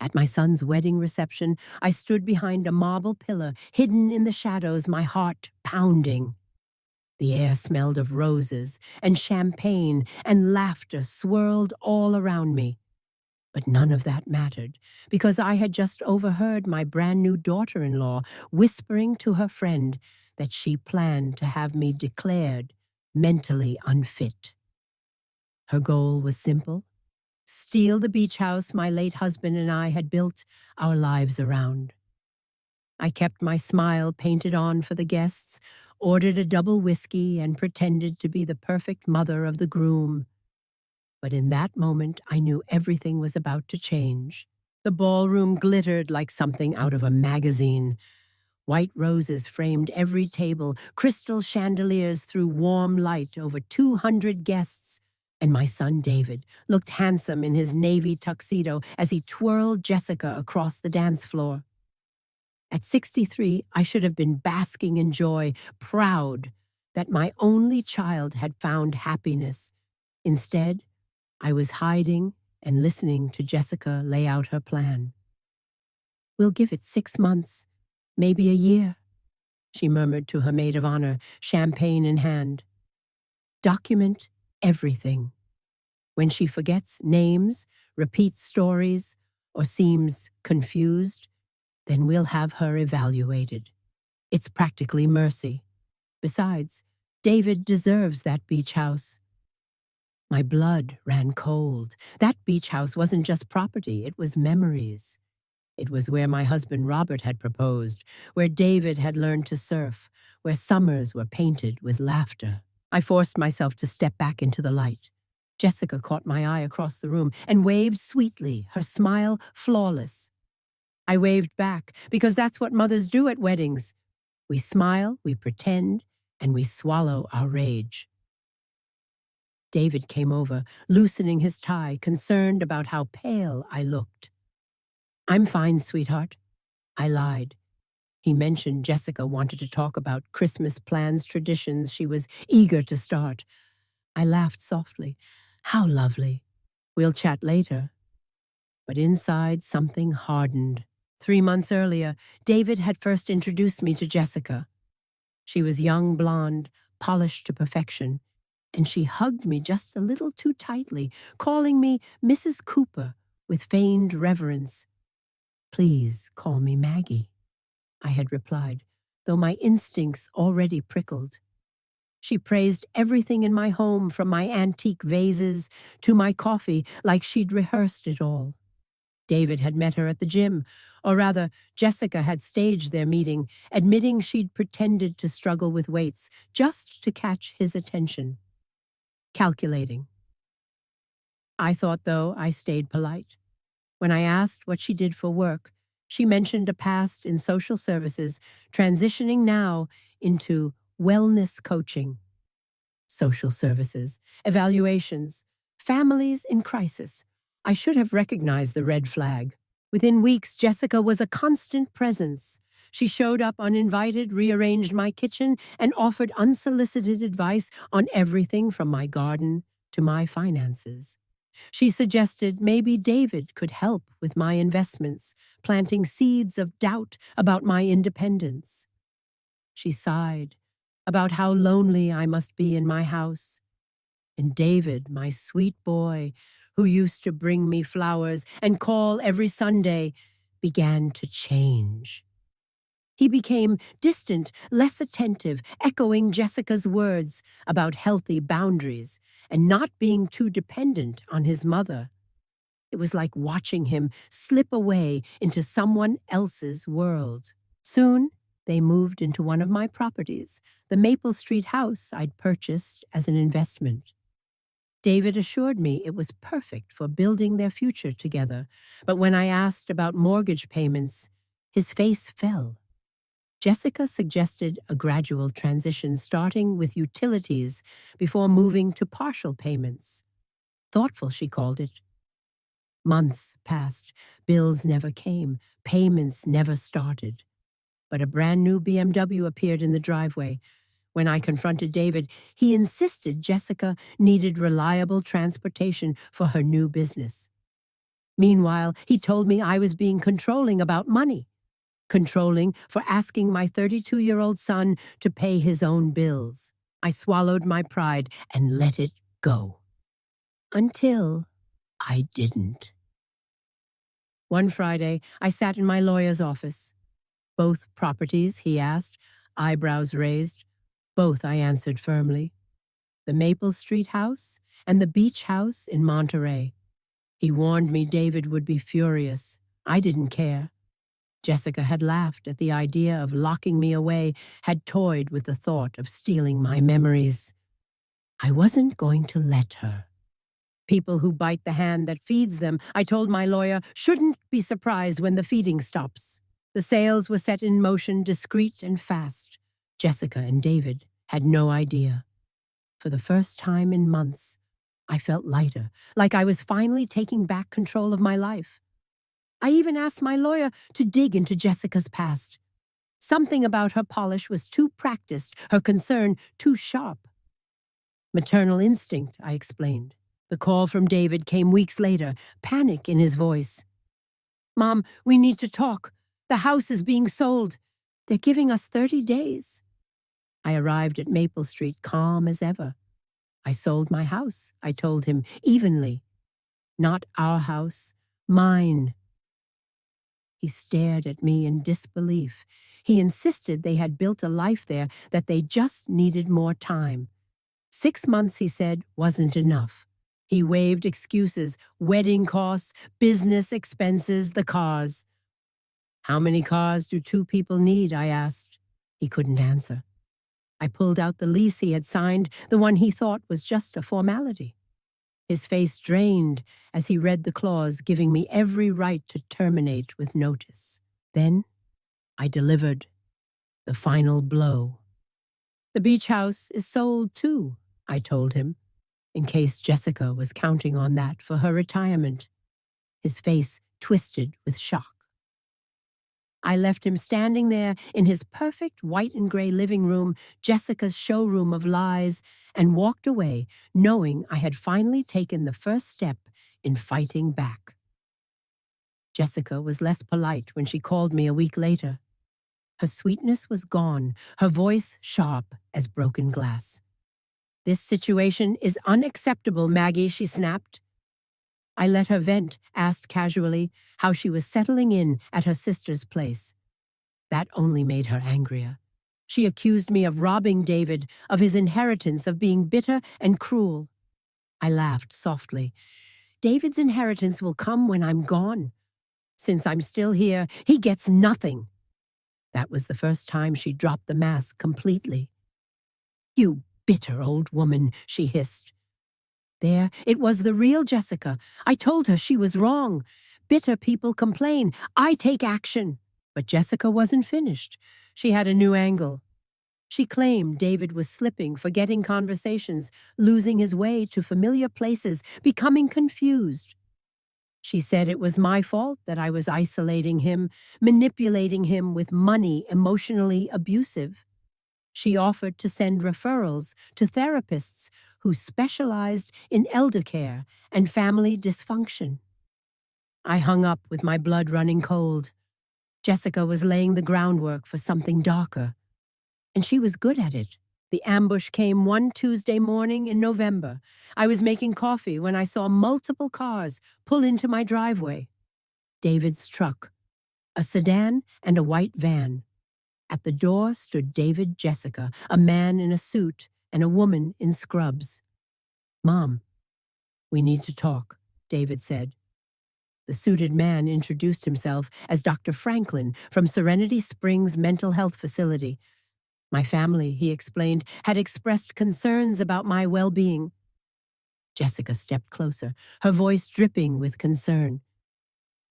At my son's wedding reception, I stood behind a marble pillar, hidden in the shadows, my heart pounding. The air smelled of roses and champagne, and laughter swirled all around me. But none of that mattered, because I had just overheard my brand-new daughter-in-law whispering to her friend that she planned to have me declared mentally unfit. Her goal was simple: steal the beach house my late husband and I had built our lives around. I kept my smile painted on for the guests, ordered a double whiskey, and pretended to be the perfect mother of the groom. But in that moment, I knew everything was about to change. The ballroom glittered like something out of a magazine. White roses framed every table, crystal chandeliers threw warm light over 200 guests, and my son David looked handsome in his navy tuxedo as he twirled Jessica across the dance floor. At 63, I should have been basking in joy, proud that my only child had found happiness. Instead, I was hiding and listening to Jessica lay out her plan. "We'll give it 6 months, maybe a year," she murmured to her maid of honor, champagne in hand. "Document everything. When she forgets names, repeats stories, or seems confused, then we'll have her evaluated. It's practically mercy. Besides, David deserves that beach house." My blood ran cold. That beach house wasn't just property, it was memories. It was where my husband Robert had proposed, where David had learned to surf, where summers were painted with laughter. I forced myself to step back into the light. Jessica caught my eye across the room and waved sweetly, her smile flawless. I waved back, because that's what mothers do at weddings. We smile, we pretend, and we swallow our rage. David came over, loosening his tie, concerned about how pale I looked. "I'm fine, sweetheart," I lied. He mentioned Jessica wanted to talk about Christmas plans, traditions she was eager to start. I laughed softly. "How lovely. We'll chat later." But inside, something hardened. 3 months earlier, David had first introduced me to Jessica. She was young blonde, polished to perfection, and she hugged me just a little too tightly, calling me Mrs. Cooper with feigned reverence. "Please call me Maggie," I had replied, though my instincts already prickled. She praised everything in my home, from my antique vases to my coffee, like she'd rehearsed it all. David had met her at the gym, or rather, Jessica had staged their meeting, admitting she'd pretended to struggle with weights just to catch his attention. Calculating. I thought, though, I stayed polite. When I asked what she did for work, she mentioned a past in social services, transitioning now into wellness coaching. Social services, evaluations, families in crisis. I should have recognized the red flag. Within weeks, Jessica was a constant presence. She showed up uninvited, rearranged my kitchen, and offered unsolicited advice on everything from my garden to my finances. She suggested maybe David could help with my investments, planting seeds of doubt about my independence. She sighed about how lonely I must be in my house. And David, my sweet boy, who used to bring me flowers and call every Sunday, began to change. He became distant, less attentive, echoing Jessica's words about healthy boundaries and not being too dependent on his mother. It was like watching him slip away into someone else's world. Soon, they moved into one of my properties, the Maple Street house I'd purchased as an investment. David assured me it was perfect for building their future together, but when I asked about mortgage payments, his face fell. Jessica suggested a gradual transition, starting with utilities before moving to partial payments. Thoughtful, she called it. Months passed. Bills never came. Payments never started. But a brand new BMW appeared in the driveway. When I confronted David, he insisted Jessica needed reliable transportation for her new business. Meanwhile, he told me I was being controlling about money. Controlling for asking my 32-year-old son to pay his own bills. I swallowed my pride and let it go. Until I didn't. One Friday, I sat in my lawyer's office. "Both properties?" he asked, eyebrows raised. "Both," I answered firmly. "The Maple Street house and the beach house in Monterey." He warned me David would be furious. I didn't care. Jessica had laughed at the idea of locking me away, had toyed with the thought of stealing my memories. I wasn't going to let her. People who bite the hand that feeds them, I told my lawyer, shouldn't be surprised when the feeding stops. The sales were set in motion, discreet and fast. Jessica and David had no idea. For the first time in months, I felt lighter, like I was finally taking back control of my life. I even asked my lawyer to dig into Jessica's past. Something about her polish was too practiced, her concern too sharp. "Maternal instinct," I explained. The call from David came weeks later, panic in his voice. "Mom, we need to talk. The house is being sold. They're giving us 30 days. I arrived at Maple Street calm as ever. "I sold my house," I told him evenly. "Not our house, mine." He stared at me in disbelief. He insisted they had built a life there, that they just needed more time. 6 months, he said, wasn't enough. He waved excuses, wedding costs, business expenses, the cars. "How many cars do 2 people need?" I asked. He couldn't answer. I pulled out the lease he had signed, the one he thought was just a formality. His face drained as he read the clause giving me every right to terminate with notice. Then I delivered the final blow. "The beach house is sold too," I told him, in case Jessica was counting on that for her retirement. His face twisted with shock. I left him standing there in his perfect white and gray living room, Jessica's showroom of lies, and walked away, knowing I had finally taken the first step in fighting back. Jessica was less polite when she called me a week later. Her sweetness was gone, her voice sharp as broken glass. "This situation is unacceptable, Maggie," she snapped. I let her vent, asked casually how she was settling in at her sister's place. That only made her angrier. She accused me of robbing David of his inheritance, of being bitter and cruel. I laughed softly. "David's inheritance will come when I'm gone. Since I'm still here, he gets nothing." That was the first time she dropped the mask completely. "You bitter old woman," she hissed. There, it was the real Jessica. I told her she was wrong. Bitter people complain. I take action. But Jessica wasn't finished. She had a new angle. She claimed David was slipping, forgetting conversations, losing his way to familiar places, becoming confused. She said it was my fault that I was isolating him, manipulating him with money, emotionally abusive. She offered to send referrals to therapists who specialized in elder care and family dysfunction. I hung up with my blood running cold. Jessica was laying the groundwork for something darker, and she was good at it. The ambush came one Tuesday morning in November. I was making coffee when I saw multiple cars pull into my driveway. David's truck, a sedan and a white van. At the door stood David Jessica, a man in a suit and a woman in scrubs. "Mom, we need to talk," David said. The suited man introduced himself as Dr. Franklin from Serenity Springs Mental Health Facility. My family, he explained, had expressed concerns about my well-being. Jessica stepped closer, her voice dripping with concern.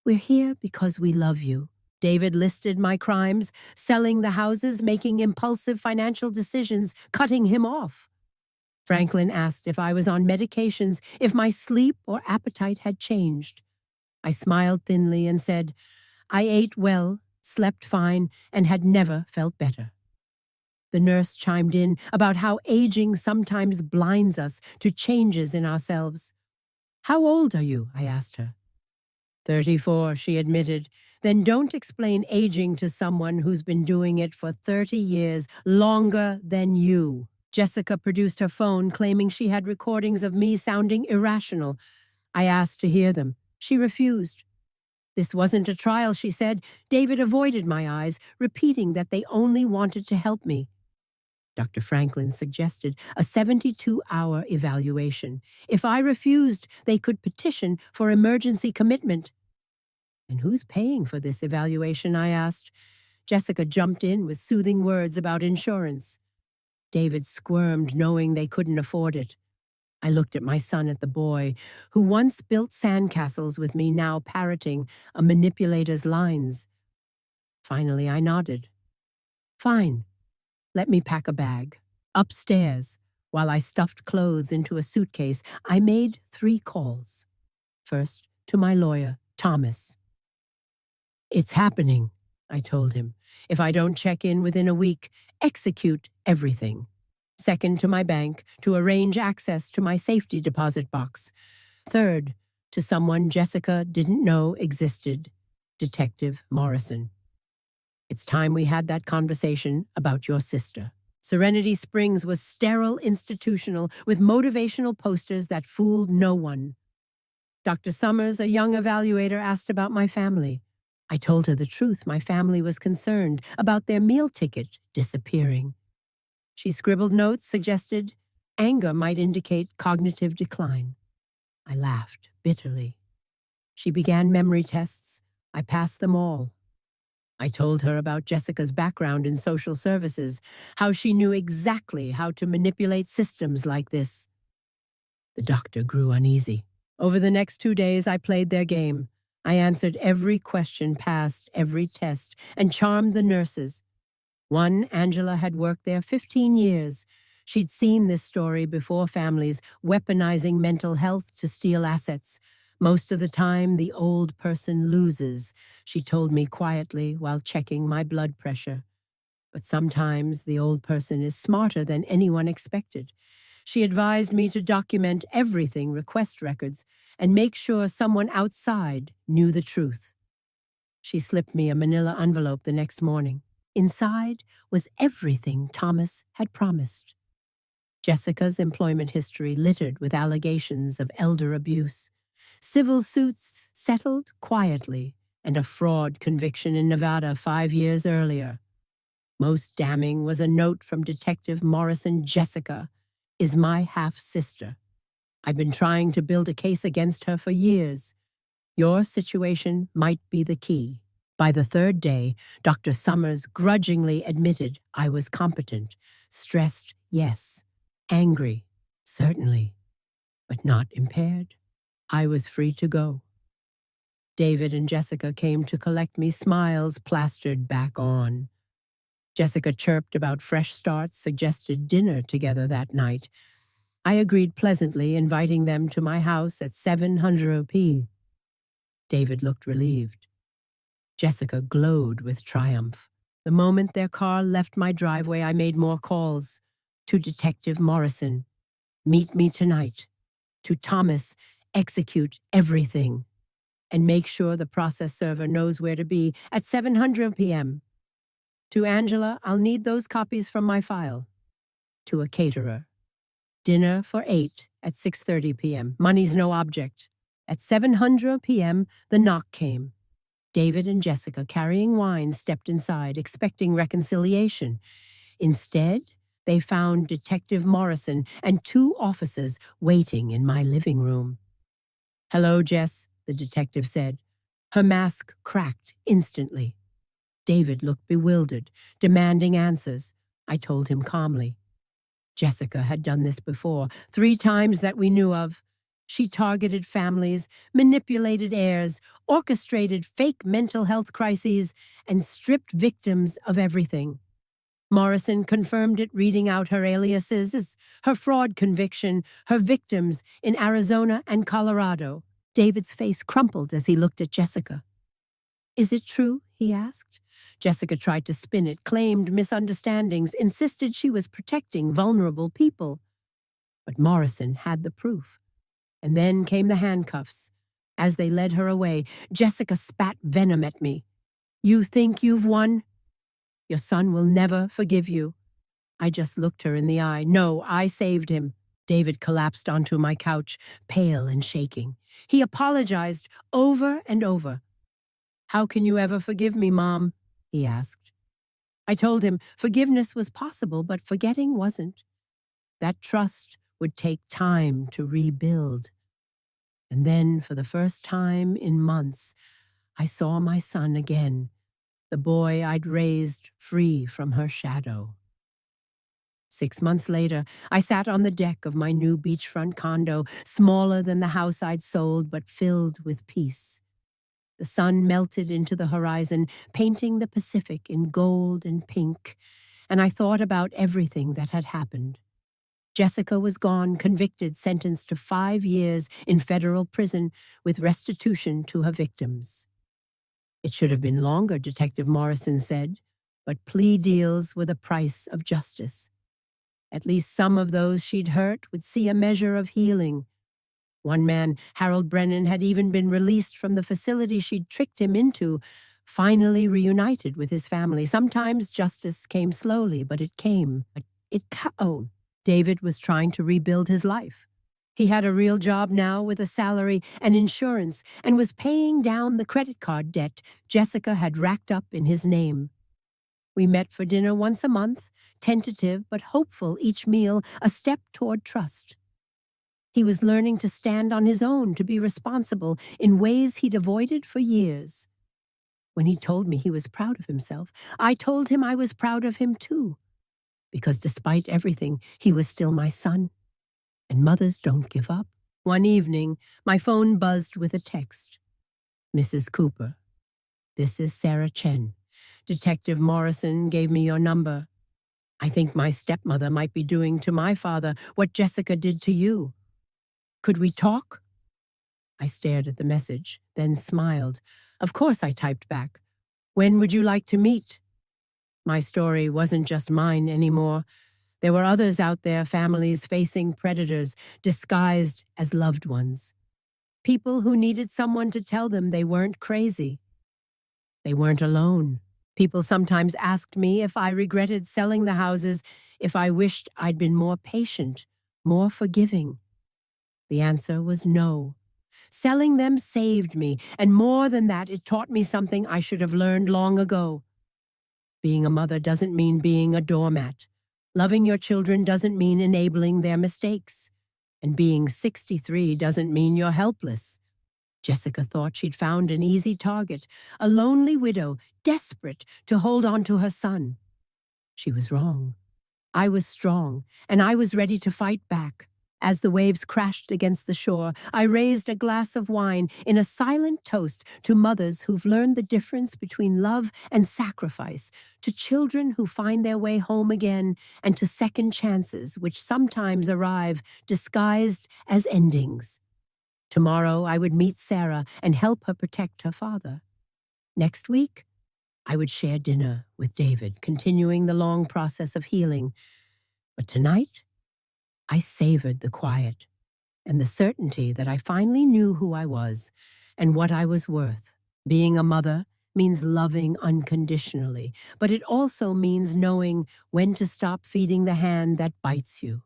"We're here because we love you." David listed my crimes: selling the houses, making impulsive financial decisions, cutting him off. Franklin asked if I was on medications, if my sleep or appetite had changed. I smiled thinly and said, I ate well, slept fine, and had never felt better. The nurse chimed in about how aging sometimes blinds us to changes in ourselves. "How old are you?" I asked her. 34, she admitted. Then don't explain aging to someone who's been doing it for 30 years, longer than you. Jessica produced her phone, claiming she had recordings of me sounding irrational. I asked to hear them. She refused. This wasn't a trial, she said. David avoided my eyes, repeating that they only wanted to help me. Dr. Franklin suggested a 72-hour evaluation. If I refused, they could petition for emergency commitment. And who's paying for this evaluation, I asked. Jessica jumped in with soothing words about insurance. David squirmed, knowing they couldn't afford it. I looked at my son, at the boy, who once built sandcastles with me, now parroting a manipulator's lines. Finally, I nodded. Fine. Let me pack a bag. Upstairs, while I stuffed clothes into a suitcase, I made 3 calls. First, to my lawyer, Thomas. It's happening, I told him. If I don't check in within a week, execute everything. Second, to my bank, to arrange access to my safety deposit box. Third, to someone Jessica didn't know existed, Detective Morrison. It's time we had that conversation about your sister. Serenity Springs was sterile, institutional, with motivational posters that fooled no one. Dr. Summers, a young evaluator, asked about my family. I told her the truth. My family was concerned about their meal ticket disappearing. She scribbled notes, suggested anger might indicate cognitive decline. I laughed bitterly. She began memory tests. I passed them all. I told her about Jessica's background in social services, how she knew exactly how to manipulate systems like this. The doctor grew uneasy. Over the next 2 days, I played their game. I answered every question, passed every test, and charmed the nurses. One, Angela, had worked there 15 years. She'd seen this story before, families weaponizing mental health to steal assets. Most of the time, the old person loses, she told me quietly while checking my blood pressure. But sometimes the old person is smarter than anyone expected. She advised me to document everything, request records, and make sure someone outside knew the truth. She slipped me a manila envelope the next morning. Inside was everything Thomas had promised. Jessica's employment history littered with allegations of elder abuse, civil suits settled quietly, and a fraud conviction in Nevada 5 years earlier. Most damning was a note from Detective Morrison. Jessica is my half-sister. I've been trying to build a case against her for years. Your situation might be the key. By the 3rd day, Dr. Summers grudgingly admitted I was competent. Stressed, yes. Angry, certainly. But not impaired. I was free to go. David and Jessica came to collect me, smiles plastered back on. Jessica chirped about fresh starts, suggested dinner together that night. I agreed pleasantly, inviting them to my house at 700 p. David looked relieved. Jessica glowed with triumph. The moment their car left my driveway, I made more calls. To Detective Morrison, meet me tonight. To Thomas, execute everything. And make sure the process server knows where to be at 700 p.m. To Angela, I'll need those copies from my file. To a caterer, dinner for 8 at 6:30 p.m. Money's no object. At 700 p.m., the knock came. David and Jessica, carrying wine, stepped inside, expecting reconciliation. Instead, they found Detective Morrison and 2 officers waiting in my living room. "Hello, Jess," the detective said. Her mask cracked instantly. David looked bewildered, demanding answers. I told him calmly. Jessica had done this before, 3 times that we knew of. She targeted families, manipulated heirs, orchestrated fake mental health crises, and stripped victims of everything. Morrison confirmed it, reading out her aliases, her fraud conviction, her victims in Arizona and Colorado. David's face crumpled as he looked at Jessica. "Is it true?" he asked. Jessica tried to spin it, claimed misunderstandings, insisted she was protecting vulnerable people. But Morrison had the proof. And then came the handcuffs. As they led her away, Jessica spat venom at me. "You think you've won? Your son will never forgive you." I just looked her in the eye. "No, I saved him." David collapsed onto my couch, pale and shaking. He apologized over and over. "How can you ever forgive me, Mom?" he asked. I told him forgiveness was possible, but forgetting wasn't. That trust would take time to rebuild. And then, for the first time in months, I saw my son again, the boy I'd raised free from her shadow. 6 months later, I sat on the deck of my new beachfront condo, smaller than the house I'd sold, but filled with peace. The sun melted into the horizon, painting the Pacific in gold and pink, and I thought about everything that had happened. Jessica was gone, convicted, sentenced to 5 years in federal prison with restitution to her victims. It should have been longer, Detective Morrison said, but plea deals were the price of justice. At least some of those she'd hurt would see a measure of healing. One man, Harold Brennan, had even been released from the facility she'd tricked him into, finally reunited with his family. Sometimes justice came slowly, but it came. David was trying to rebuild his life. He had a real job now with a salary and insurance and was paying down the credit card debt Jessica had racked up in his name. We met for dinner once a month, tentative but hopeful each meal, a step toward trust. He was learning to stand on his own, to be responsible in ways he'd avoided for years. When he told me he was proud of himself, I told him I was proud of him too, because despite everything, he was still my son. And mothers don't give up. One evening, my phone buzzed with a text. "Mrs. Cooper, this is Sarah Chen. Detective Morrison gave me your number. I think my stepmother might be doing to my father what Jessica did to you. Could we talk?" I stared at the message, then smiled. Of course, I typed back. "When would you like to meet?" My story wasn't just mine anymore. There were others out there, families facing predators disguised as loved ones. People who needed someone to tell them they weren't crazy. They weren't alone. People sometimes asked me if I regretted selling the houses, if I wished I'd been more patient, more forgiving. The answer was no. Selling them saved me, and more than that, it taught me something I should have learned long ago. Being a mother doesn't mean being a doormat. Loving your children doesn't mean enabling their mistakes. And being 63 doesn't mean you're helpless. Jessica thought she'd found an easy target, a lonely widow, desperate to hold on to her son. She was wrong. I was strong, and I was ready to fight back. As the waves crashed against the shore, I raised a glass of wine in a silent toast to mothers who've learned the difference between love and sacrifice, to children who find their way home again, and to second chances, which sometimes arrive disguised as endings. Tomorrow I would meet Sarah and help her protect her father. Next week, I would share dinner with David, continuing the long process of healing. But tonight, I savored the quiet and the certainty that I finally knew who I was and what I was worth. Being a mother means loving unconditionally, but it also means knowing when to stop feeding the hand that bites you.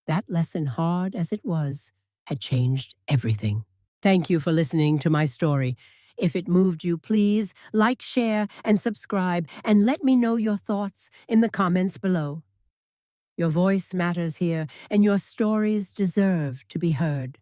That lesson, hard as it was, had changed everything. Thank you for listening to my story. If it moved you, please like, share, and subscribe, and let me know your thoughts in the comments below. Your voice matters here, and your stories deserve to be heard.